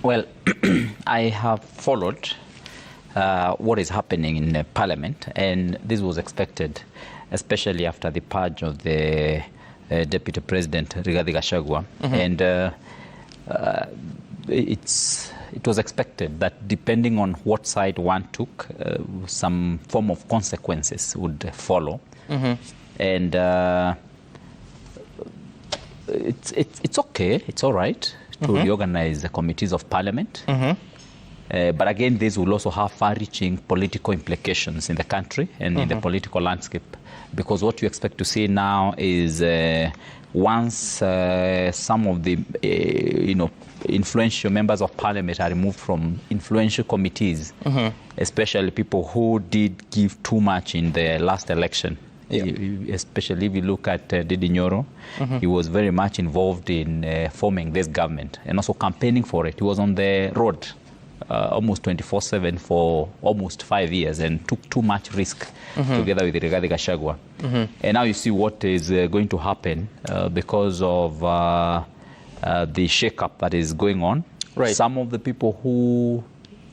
Well, I have followed what is happening in Parliament, and this was expected, especially after the purge of the Deputy President Rigathi Gachagua. And it was expected that depending on what side one took, some form of consequences would follow. And it's okay, it's all right to reorganize the committees of Parliament. But again, this will also have far-reaching political implications in the country and in the political landscape, because what you expect to see now is once some of the influential members of Parliament are removed from influential committees, especially people who did give too much in the last election. Especially if you look at Ndidi Nyoro, he was very much involved in forming this government and also campaigning for it. He was on the road almost 24/7 for almost 5 years and took too much risk together with Rigathi Gachagua. And now you see what is going to happen because of the shake-up that is going on. Right. Some of the people who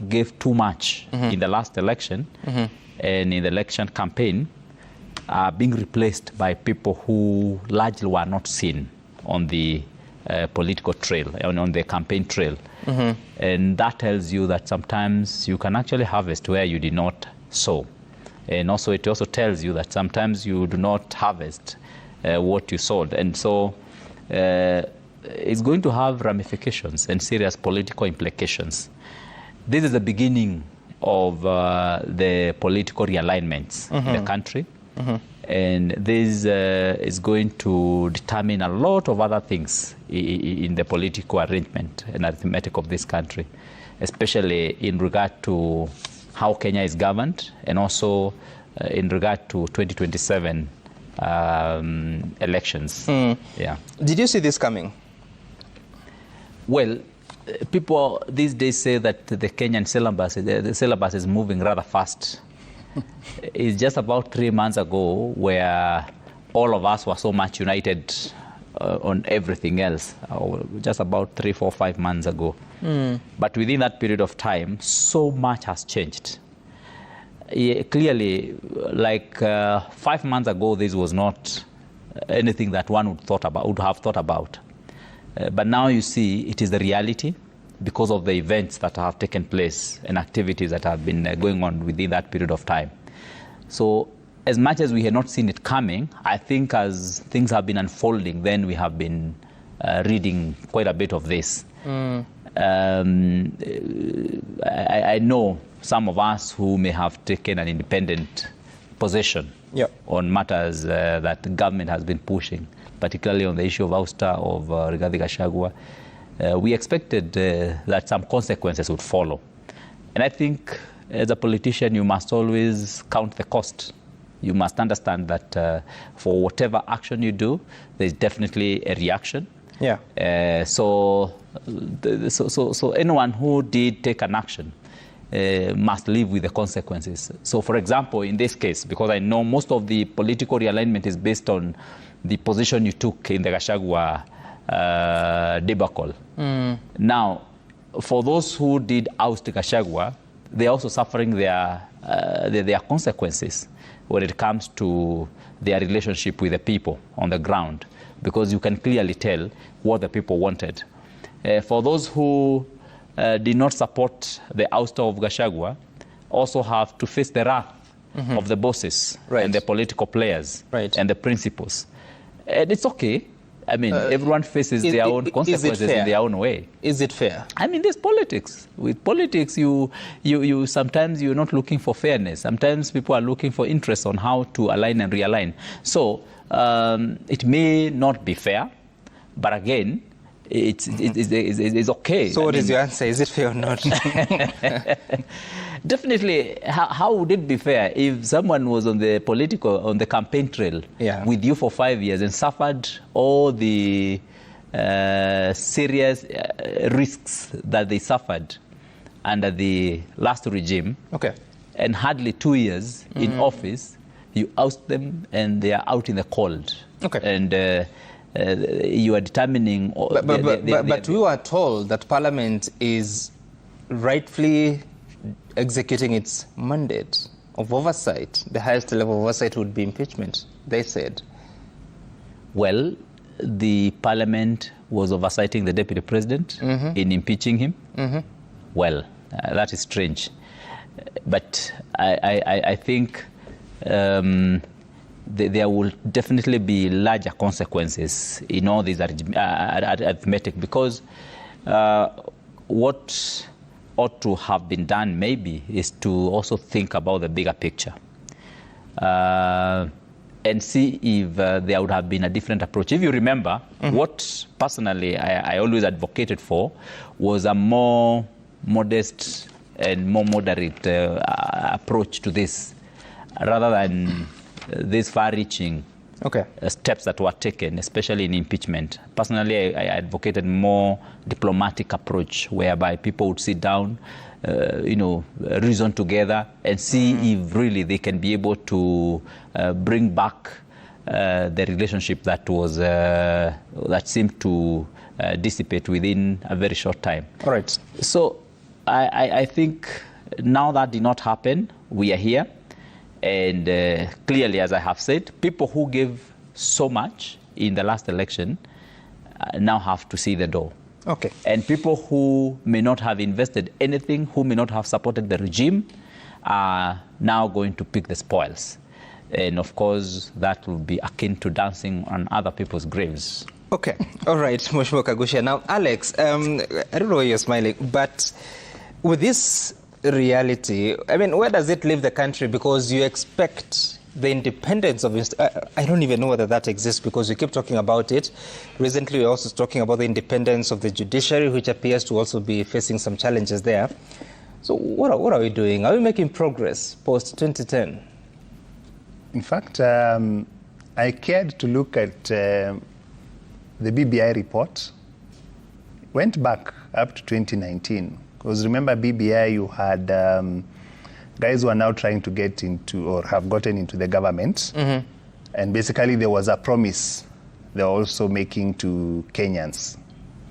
gave too much in the last election and in the election campaign are being replaced by people who largely were not seen on the political trail, on the campaign trail. And that tells you that sometimes you can actually harvest where you did not sow. And also it also tells you that sometimes you do not harvest what you sowed. And so it's going to have ramifications and serious political implications. This is the beginning of the political realignments in the country. And this is going to determine a lot of other things in the political arrangement and arithmetic of this country, especially in regard to how Kenya is governed and also in regard to 2027 elections. Yeah. Did you see this coming? Well, people these days say that the Kenyan syllabus is moving rather fast. It's just about 3 months ago where all of us were so much united on everything else, just about 3, 4, 5 months ago. But within that period of time, so much has changed. Clearly, like 5 months ago, this was not anything that one would have thought about. But now you see it is the reality, because of the events that have taken place and activities that have been going on within that period of time. So as much as we had not seen it coming, I think as things have been unfolding, then we have been reading quite a bit of this. I know some of us who may have taken an independent position on matters that the government has been pushing, particularly on the issue of ouster of Rigathi Gachagua. We expected that some consequences would follow. And I think as a politician, you must always count the cost. You must understand that for whatever action you do, there's definitely a reaction. So anyone who did take an action must live with the consequences. So for example, in this case, because I know most of the political realignment is based on the position you took in the Gachagua debacle. Now, for those who did oust Gachagua, they're also suffering their consequences when it comes to their relationship with the people on the ground, because you can clearly tell what the people wanted. For those who did not support the ouster of Gachagua, also have to face the wrath of the bosses and the political players and the principals. And it's okay. I mean, everyone faces their own consequences in their own way. Is it fair? I mean, there's politics. With politics, you sometimes you're not looking for fairness. Sometimes people are looking for interest on how to align and realign. So it may not be fair, but again, it's okay. So what is your answer? Is it fair or not? Definitely, how would it be fair if someone was on the campaign trail with you for 5 years and suffered all the serious risks that they suffered under the last regime, and hardly 2 years in office, you oust them and they are out in the cold. And you are determining... But we were told that Parliament is rightfully executing its mandate of oversight. The highest level of oversight would be impeachment, they said. Well, the Parliament was oversighting the Deputy President in impeaching him. Well, that is strange. But I think there will definitely be larger consequences in all these arithmetic, because what ought to have been done maybe is to also think about the bigger picture and see if there would have been a different approach. If you remember, what personally I always advocated for was a more modest and more moderate approach to this, rather than these far-reaching steps that were taken, especially in impeachment. Personally, I advocated more diplomatic approach, whereby people would sit down, reason together and see if really they can be able to bring back the relationship that was that seemed to dissipate within a very short time. All right. So I think now that did not happen. We are here. And clearly, as I have said, people who gave so much in the last election now have to see the door. Okay. And people who may not have invested anything, who may not have supported the regime, are now going to pick the spoils. And of course, that will be akin to dancing on other people's graves. Okay. All right, Mheshimiwa Gakuya. Now, Alex, I don't know why you're smiling, but with this reality, I mean, where does it leave the country? Because you expect the independence of I don't even know whether that exists, because we keep talking about it. Recently, we're also talking about the independence of the judiciary, which appears to also be facing some challenges there. So what are we doing? Are we making progress post-2010? In fact, I cared to look at the BBI report. Went back up to 2019. Because remember, BBI, you had guys who are now trying to get into or have gotten into the government. And basically there was a promise they were also making to Kenyans.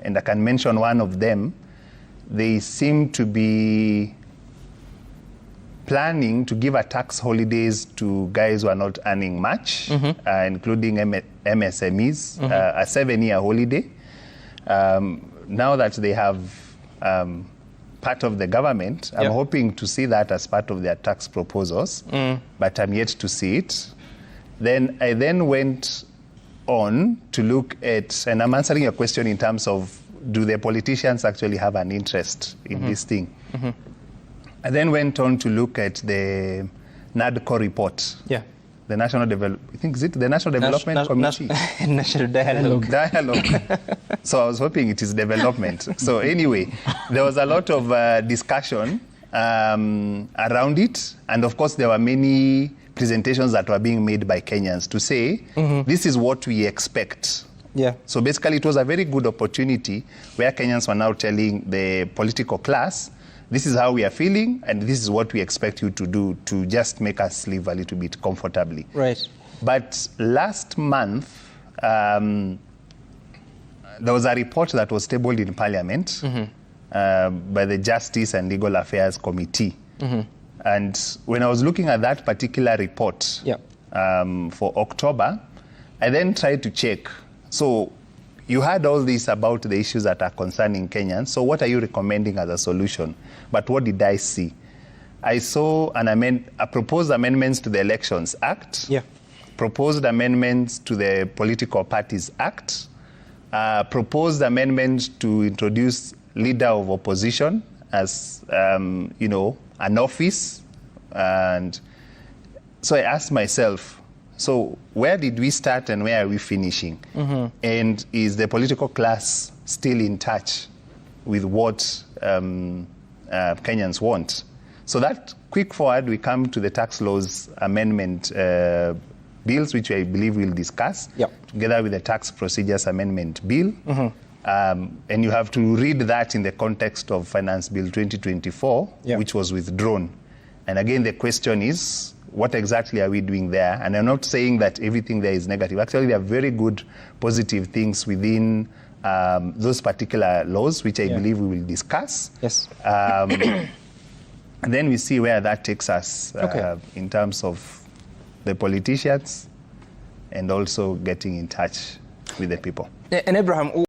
And I can mention one of them. They seem to be planning to give a tax holidays to guys who are not earning much, including MSMEs, a 7-year holiday. Now that they have part of the government, I'm hoping to see that as part of their tax proposals, but I'm yet to see it. Then I went on to look at, and I'm answering your question in terms of, do the politicians actually have an interest in this thing? I then went on to look at the NADCO report. The National Development Committee? National Dialogue. So I was hoping it is development. So anyway, there was a lot of discussion around it. And of course, there were many presentations that were being made by Kenyans to say, this is what we expect. So basically, it was a very good opportunity where Kenyans were now telling the political class, this is how we are feeling, and this is what we expect you to do to just make us live a little bit comfortably. Right. But last month, there was a report that was tabled in Parliament by the Justice and Legal Affairs Committee. And when I was looking at that particular report for October, I then tried to check. So you heard all this about the issues that are concerning Kenyans. So what are you recommending as a solution? But what did I see? I saw a proposed amendments to the Elections Act, proposed amendments to the Political Parties Act, proposed amendments to introduce leader of opposition as, an office. And so I asked myself, so where did we start and where are we finishing? And is the political class still in touch with what Kenyans want? So that quick forward, we come to the tax laws amendment bills, which I believe we'll discuss, together with the tax procedures amendment bill. And you have to read that in the context of Finance Bill 2024, which was withdrawn. And again, the question is, what exactly are we doing there? And I'm not saying that everything there is negative. Actually, there are very good positive things within those particular laws, which I believe we will discuss. Yes. And then we see where that takes us in terms of the politicians and also getting in touch with the people. And Abraham,